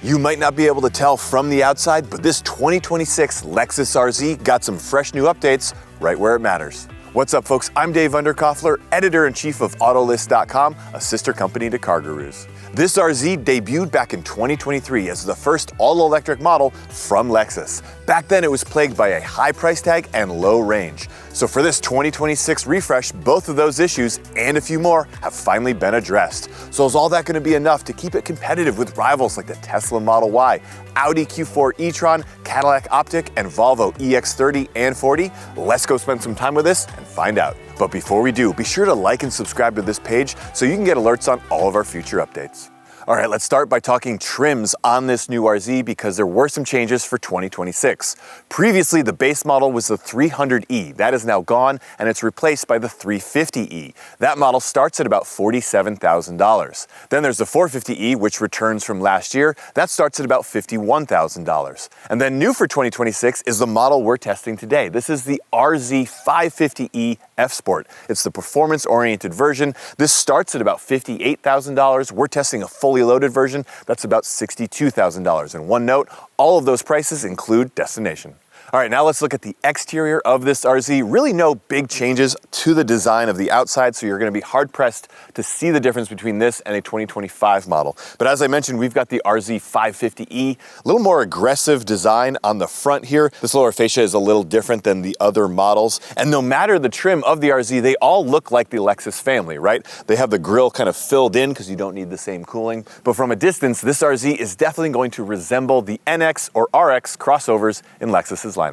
You might not be able to tell from the outside, but this 2026 Lexus RZ got some fresh new updates right where it matters. What's up, folks? I'm Dave Underkoffler, editor-in-chief of Autolist.com, a sister company to CarGurus. This RZ debuted back in 2023 as the first all-electric model from Lexus. Back then, it was plagued by a high price tag and low range. So for this 2026 refresh, both of those issues and a few more have finally been addressed. So is all that going to be enough to keep it competitive with rivals like the Tesla Model Y, Audi Q4 e-tron, Cadillac Optiq, and Volvo EX30 and 40? Let's go spend some time with this and find out. But before we do, be sure to like and subscribe to this page so you can get alerts on all of our future updates. All right, let's start by talking trims on this new RZ because there were some changes for 2026. Previously, the base model was the 300e. That is now gone, and it's replaced by the 350e. That model starts at about $47,000. Then there's the 450e, which returns from last year. That starts at about $51,000. And then new for 2026 is the model we're testing today. This is the RZ 550e F Sport. It's the performance-oriented version. This starts at about $58,000. We're testing a fully loaded version that's about $62,000. And one note, all of those prices include destination. All right, now let's look at the exterior of this RZ. Really no big changes to the design of the outside, so you're gonna be hard-pressed to see the difference between this and a 2025 model. But as I mentioned, we've got the RZ 550e, a little more aggressive design on the front here. This lower fascia is a little different than the other models. And no matter the trim of the RZ, they all look like the Lexus family, right? They have the grille kind of filled in because you don't need the same cooling. But from a distance, this RZ is definitely going to resemble the NX or RX crossovers in Lexus's lineup.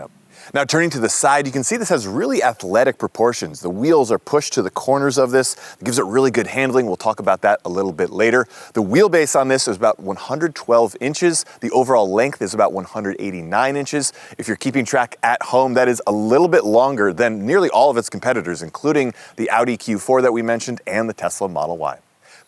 Now turning to the side, you can see this has really athletic proportions. The wheels are pushed to the corners of this. It gives it really good handling. We'll talk about that a little bit later. The wheelbase on this is about 112 inches. The overall length is about 189 inches. If you're keeping track at home, that is a little bit longer than nearly all of its competitors, including the Audi Q4 that we mentioned and the Tesla Model Y.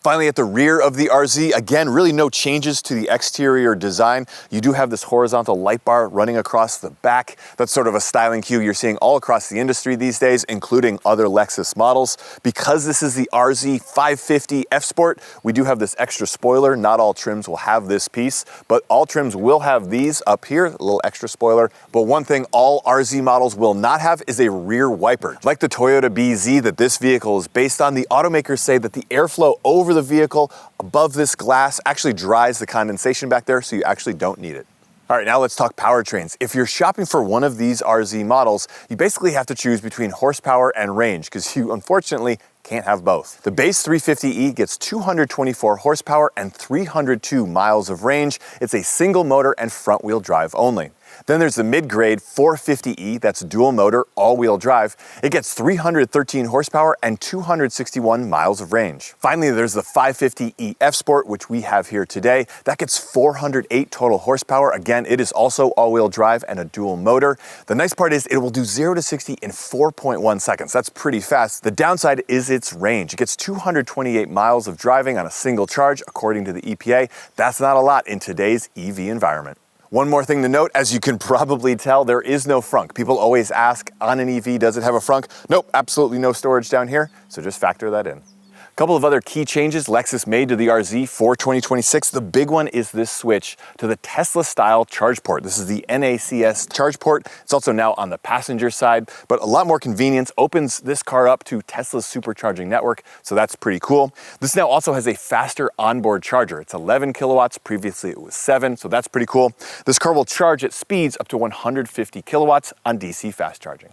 Finally, at the rear of the RZ, again, really no changes to the exterior design. You do have this horizontal light bar running across the back. That's sort of a styling cue you're seeing all across the industry these days, including other Lexus models. Because this is the RZ 550 F Sport, we do have this extra spoiler. Not all trims will have this piece, but all trims will have these up here, a little extra spoiler. But one thing all RZ models will not have is a rear wiper. Like the Toyota BZ that this vehicle is based on, the automakers say that the airflow over the vehicle above this glass actually dries the condensation back there, so you actually don't need it. All right, now let's talk powertrains. If you're shopping for one of these RZ models, you basically have to choose between horsepower and range because you unfortunately can't have both. The base 350e gets 224 horsepower and 302 miles of range. It's a single motor and front wheel drive only. Then there's the mid-grade 450e, that's dual motor, all-wheel drive. It gets 313 horsepower and 261 miles of range. Finally, there's the 550e F Sport, which we have here today. That gets 408 total horsepower. Again, it is also all-wheel drive and a dual motor. The nice part is it will do 0 to 60 in 4.1 seconds. That's pretty fast. The downside is its range. It gets 228 miles of driving on a single charge, according to the EPA. That's not a lot in today's EV environment. One more thing to note, as you can probably tell, there is no frunk. People always ask on an EV, does it have a frunk? Nope, absolutely no storage down here, so just factor that in. A couple of other key changes Lexus made to the RZ for 2026. The big one is this switch to the Tesla-style charge port. This is the NACS charge port. It's also now on the passenger side, but a lot more convenience. Opens this car up to Tesla's supercharging network, so that's pretty cool. This now also has a faster onboard charger. It's 11 kilowatts. Previously, it was 7, so that's pretty cool. This car will charge at speeds up to 150 kilowatts on DC fast charging.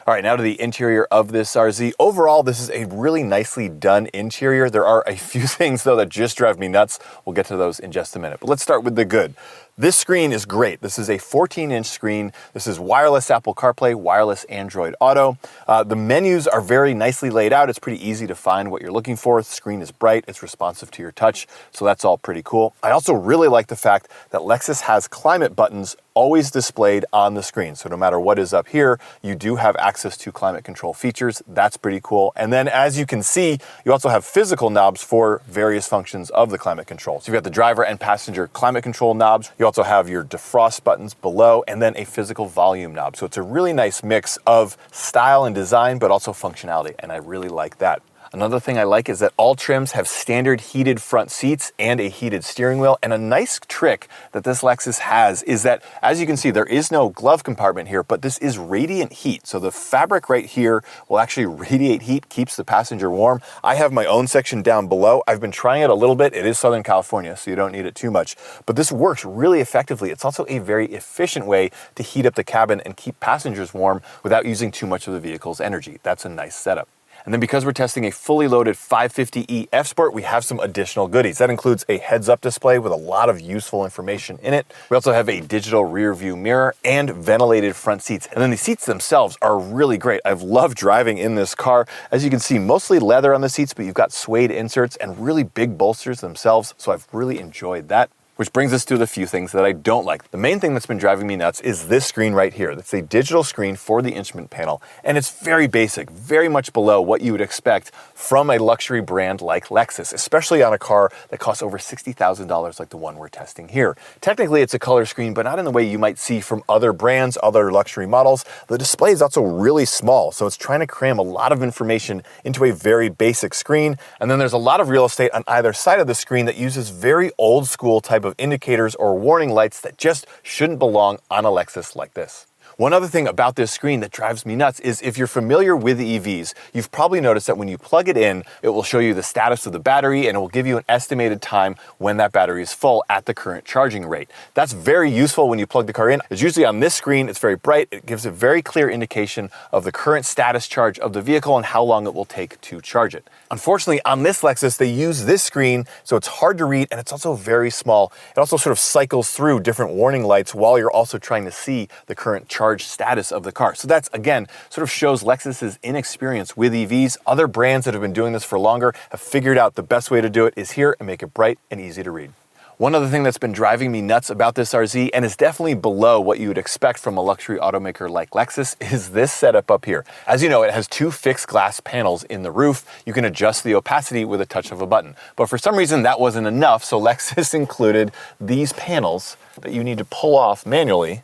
All right, now to the interior of this RZ. Overall, this is a really nicely done interior. There are a few things, though, that just drive me nuts. We'll get to those in just a minute, but let's start with the good. This screen is great. This is a 14-inch screen. This is wireless Apple CarPlay, wireless Android Auto. The menus are very nicely laid out. It's pretty easy to find what you're looking for. The screen is bright. It's responsive to your touch, so that's all pretty cool. I also really like the fact that Lexus has climate buttons always displayed on the screen. So no matter what is up here, you do have access to climate control features. That's pretty cool. And then as you can see, you also have physical knobs for various functions of the climate control. So you've got the driver and passenger climate control knobs. You also have your defrost buttons below and then a physical volume knob. So it's a really nice mix of style and design, but also functionality. And I really like that. Another thing I like is that all trims have standard heated front seats and a heated steering wheel. And a nice trick that this Lexus has is that, as you can see, there is no glove compartment here, but this is radiant heat. So the fabric right here will actually radiate heat, keeps the passenger warm. I have my own section down below. I've been trying it a little bit. It is Southern California, so you don't need it too much. But this works really effectively. It's also a very efficient way to heat up the cabin and keep passengers warm without using too much of the vehicle's energy. That's a nice setup. And then because we're testing a fully loaded 550e F Sport, we have some additional goodies. That includes a heads-up display with a lot of useful information in it. We also have a digital rear view mirror and ventilated front seats. And then the seats themselves are really great. I've loved driving in this car. As you can see, mostly leather on the seats, but you've got suede inserts and really big bolsters themselves. So I've really enjoyed that. Which brings us to the few things that I don't like. The main thing that's been driving me nuts is this screen right here. That's a digital screen for the instrument panel, and it's very basic, very much below what you would expect from a luxury brand like Lexus, especially on a car that costs over $60,000 like the one we're testing here. Technically, it's a color screen, but not in the way you might see from other brands, other luxury models. The display is also really small, so it's trying to cram a lot of information into a very basic screen, and then there's a lot of real estate on either side of the screen that uses very old school type of indicators or warning lights that just shouldn't belong on a Lexus like this. One other thing about this screen that drives me nuts is if you're familiar with EVs, you've probably noticed that when you plug it in, it will show you the status of the battery and it will give you an estimated time when that battery is full at the current charging rate. That's very useful when you plug the car in. It's usually on this screen, it's very bright, it gives a very clear indication of the current status charge of the vehicle and how long it will take to charge it. Unfortunately, on this Lexus, they use this screen, so it's hard to read and it's also very small. It also sort of cycles through different warning lights while you're also trying to see the current charge status of the car. So that's, again, sort of shows Lexus's inexperience with EVs. Other brands that have been doing this for longer have figured out the best way to do it is here and make it bright and easy to read. One other thing that's been driving me nuts about this RZ, and is definitely below what you would expect from a luxury automaker like Lexus, is this setup up here. As you know, it has two fixed glass panels in the roof. You can adjust the opacity with a touch of a button. But for some reason, that wasn't enough, so Lexus included these panels that you need to pull off manually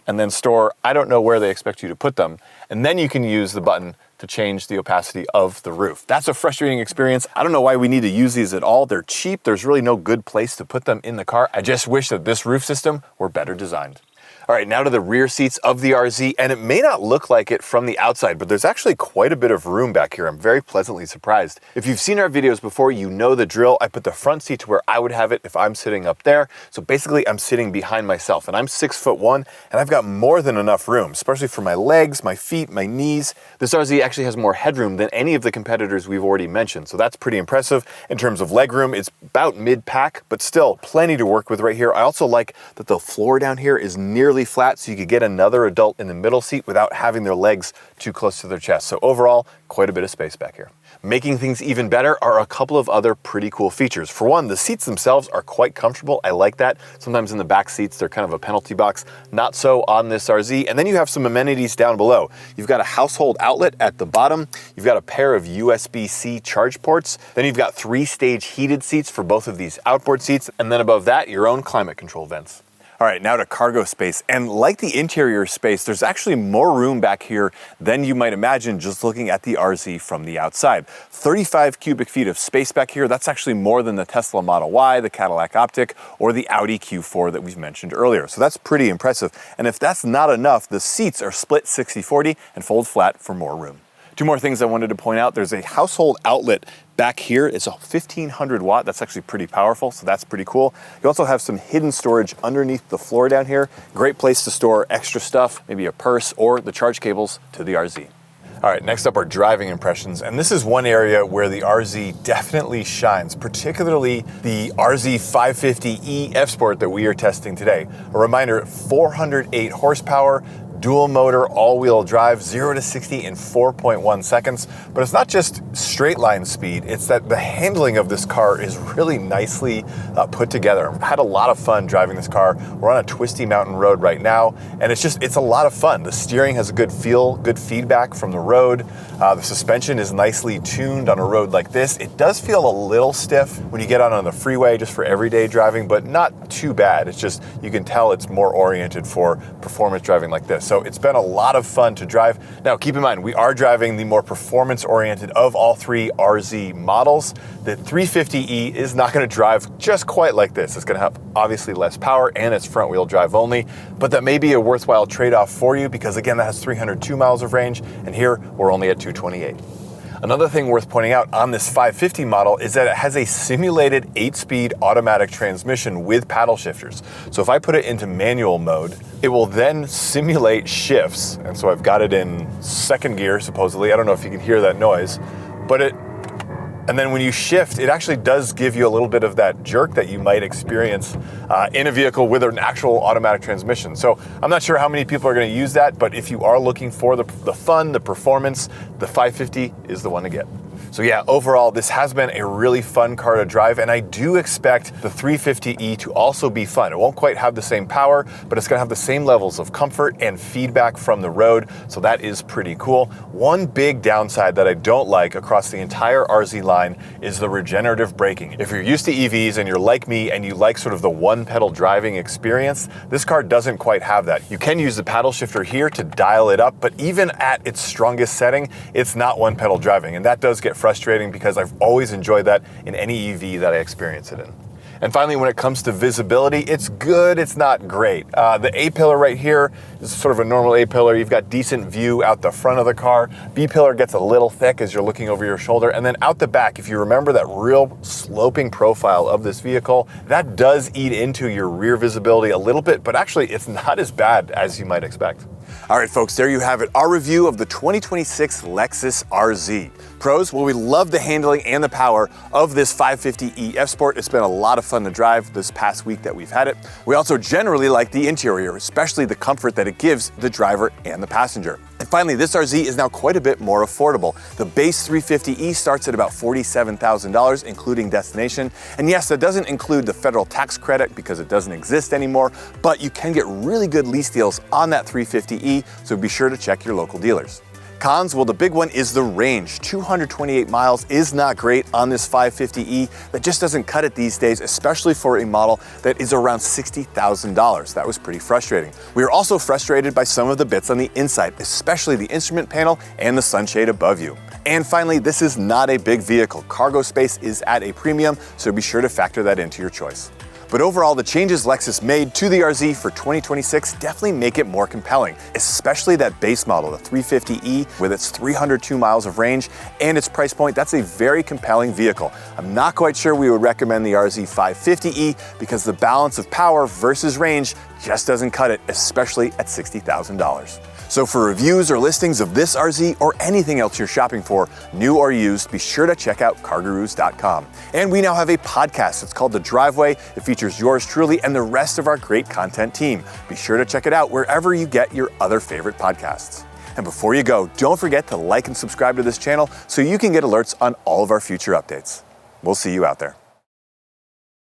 and then store. I don't know where they expect you to put them. And then you can use the button to change the opacity of the roof. That's a frustrating experience. I don't know why we need to use these at all. They're cheap. There's really no good place to put them in the car. I just wish that this roof system were better designed. All right, now to the rear seats of the RZ, and it may not look like it from the outside, but there's actually quite a bit of room back here. I'm very pleasantly surprised. If you've seen our videos before, you know the drill. I put the front seat to where I would have it if I'm sitting up there. So basically, I'm sitting behind myself, and I'm 6'1", and I've got more than enough room, especially for my legs, my feet, my knees. This RZ actually has more headroom than any of the competitors we've already mentioned, so that's pretty impressive. In terms of legroom, it's about mid-pack, but still plenty to work with right here. I also like that the floor down here is nearly flat, so you could get another adult in the middle seat without having their legs too close to their chest. So overall, quite a bit of space back here. Making things even better are a couple of other pretty cool features. For one, the seats themselves are quite comfortable. I like that. Sometimes in the back seats, they're kind of a penalty box. Not so on this RZ. And then you have some amenities down below. You've got a household outlet at the bottom. You've got a pair of USB-C charge ports. Then you've got 3-stage heated seats for both of these outboard seats. And then above that, your own climate control vents. All right, now to cargo space. And like the interior space, there's actually more room back here than you might imagine just looking at the RZ from the outside. 35 cubic feet of space back here. That's actually more than the Tesla Model Y, the Cadillac Optiq, or the Audi Q4 that we've mentioned earlier. So that's pretty impressive. And if that's not enough, the seats are split 60-40 and fold flat for more room. Two more things I wanted to point out. There's a household outlet back here. It's a 1500 watt. That's actually pretty powerful, so that's pretty cool. You also have some hidden storage underneath the floor down here. Great place to store extra stuff, maybe a purse or the charge cables to the RZ. All right, next up are driving impressions. And this is one area where the RZ definitely shines, particularly the RZ 550e F Sport that we are testing today. A reminder, 408 horsepower, dual motor, all-wheel drive, 0 to 60 in 4.1 seconds. But it's not just straight line speed, it's that the handling of this car is really nicely put together. I've had a lot of fun driving this car. We're on a twisty mountain road right now, and it's a lot of fun. The steering has a good feel, good feedback from the road. The suspension is nicely tuned on a road like this. It does feel a little stiff when you get out on the freeway just for everyday driving, but not too bad. It's just, you can tell it's more oriented for performance driving like this. so it's been a lot of fun to drive. Now, keep in mind, we are driving the more performance-oriented of all three RZ models. The 350e is not going to drive just quite like this. It's going to have obviously less power and it's front-wheel drive only, but that may be a worthwhile trade-off for you because, again, that has 302 miles of range, and here we're only at 228. Another thing worth pointing out on this 550 model is that it has a simulated 8-speed automatic transmission with paddle shifters. So if I put it into manual mode, it will then simulate shifts. And so I've got it in second gear, supposedly. I don't know if you can hear that noise, and then when you shift, it actually does give you a little bit of that jerk that you might experience in a vehicle with an actual automatic transmission. So I'm not sure how many people are going to use that, but if you are looking for the fun, the performance, the 550 is the one to get. So yeah, overall, this has been a really fun car to drive, and I do expect the 350e to also be fun. It won't quite have the same power, but it's gonna have the same levels of comfort and feedback from the road, so that is pretty cool. One big downside that I don't like across the entire RZ line is the regenerative braking. If you're used to EVs and you're like me and you like sort of the one-pedal driving experience, this car doesn't quite have that. You can use the paddle shifter here to dial it up, but even at its strongest setting, it's not one-pedal driving, and that does get frustrating because I've always enjoyed that in any EV that I experience it in. And finally, when it comes to visibility, it's good, it's not great. The A-pillar right here is sort of a normal A-pillar. You've got decent view out the front of the car. B-pillar gets a little thick as you're looking over your shoulder. And then out the back, if you remember that real sloping profile of this vehicle, that does eat into your rear visibility a little bit, but actually it's not as bad as you might expect. All right, folks, there you have it. Our review of the 2026 Lexus RZ. Pros, well, we love the handling and the power of this 550e F Sport. It's been a lot of fun to drive this past week that we've had it. We also generally like the interior, especially the comfort that it gives the driver and the passenger. And finally, this RZ is now quite a bit more affordable. The base 350e starts at about $47,000, including destination. And yes, that doesn't include the federal tax credit because it doesn't exist anymore, but you can get really good lease deals on that 350e, so be sure to check your local dealers. Cons, well, the big one is the range. 228 miles is not great on this 550e. That just doesn't cut it these days, especially for a model that is around $60,000. That was pretty frustrating. We are also frustrated by some of the bits on the inside, especially the instrument panel and the sunshade above you. And finally, this is not a big vehicle. Cargo space is at a premium, so be sure to factor that into your choice. But overall, the changes Lexus made to the RZ for 2026 definitely make it more compelling, especially that base model, the 350e, with its 302 miles of range and its price point. That's a very compelling vehicle. I'm not quite sure we would recommend the RZ 550e because the balance of power versus range just doesn't cut it, especially at $60,000. So for reviews or listings of this RZ or anything else you're shopping for, new or used, be sure to check out CarGurus.com. And we now have a podcast. It's called The Driveway. It features yours truly and the rest of our great content team. Be sure to check it out wherever you get your other favorite podcasts. And before you go, don't forget to like and subscribe to this channel so you can get alerts on all of our future updates. We'll see you out there.